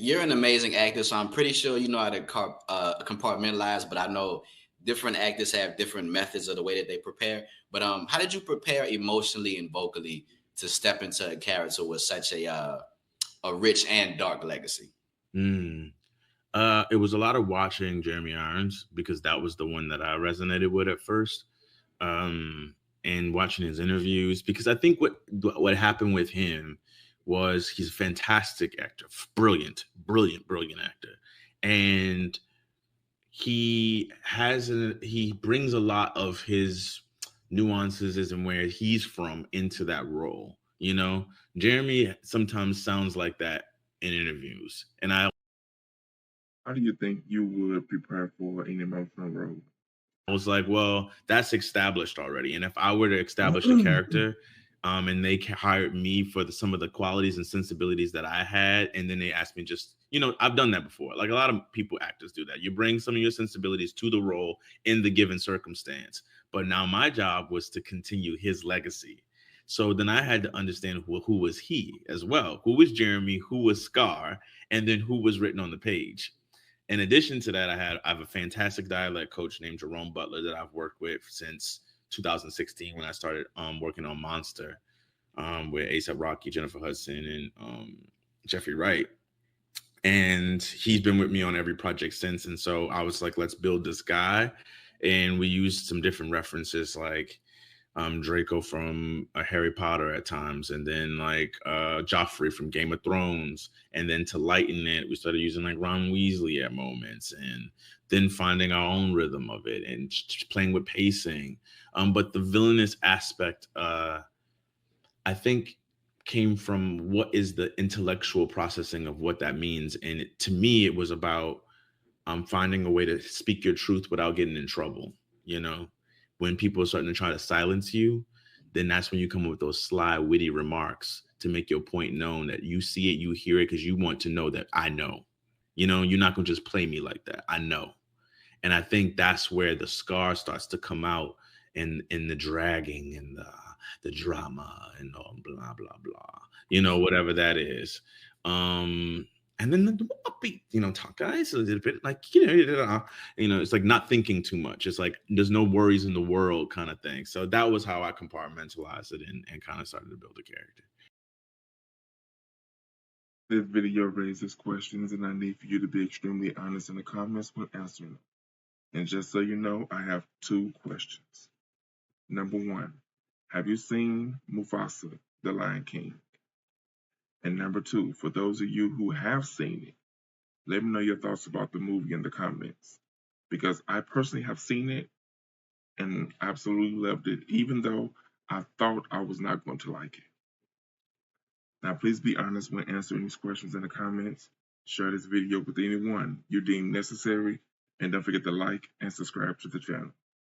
you're an amazing actor, so I'm pretty sure you know how to compartmentalize. But I know different actors have different methods of the way that they prepare. But how did you prepare emotionally and vocally to step into a character with such a rich and dark legacy? Mm. It was a lot of watching Jeremy Irons because that was the one that I resonated with at first. And watching his interviews because I think what happened with him was he's a fantastic actor, brilliant actor, and he brings a lot of his nuances and where he's from into that role. You know, Jeremy sometimes sounds like that in interviews, and How do you think you would prepare for an emotional role? I was like, well, that's established already. And if I were to establish a character, and they hired me for some of the qualities and sensibilities that I had, and then they asked me just, I've done that before. Like a lot of people, actors do that. You bring some of your sensibilities to the role in the given circumstance. But now my job was to continue his legacy. So then I had to understand who was he as well. Who was Jeremy? Who was Scar? And then who was written on the page? In addition to that, I have a fantastic dialect coach named Jerome Butler that I've worked with since 2016 when I started working on Monster with ASAP Rocky, Jennifer Hudson, and Jeffrey Wright. And he's been with me on every project since. And so I was like, let's build this guy. And we used some different references like Draco from Harry Potter at times, and then like Joffrey from Game of Thrones, and then to lighten it, we started using like Ron Weasley at moments, and then finding our own rhythm of it and playing with pacing. But the villainous aspect, I think, came from what is the intellectual processing of what that means, and to me, it was about finding a way to speak your truth without getting in trouble. You know, when people are starting to try to silence you, then that's when you come up with those sly, witty remarks to make your point known that you see it, you hear it, because you want to know that I know. You're not going to just play me like that. I know. And I think that's where the scar starts to come out in the dragging and the drama and all blah blah blah. Whatever that is. And then the upbeat, Taka is a little bit like, it's like not thinking too much. It's like there's no worries in the world kind of thing. So that was how I compartmentalized it and kind of started to build a character. This video raises questions, and I need for you to be extremely honest in the comments when answering them. And just so you know, I have two questions. Number one, have you seen Mufasa, the Lion King? And number two, for those of you who have seen it, let me know your thoughts about the movie in the comments. Because I personally have seen it and absolutely loved it, even though I thought I was not going to like it. Now, please be honest when answering these questions in the comments. Share this video with anyone you deem necessary, and don't forget to like and subscribe to the channel.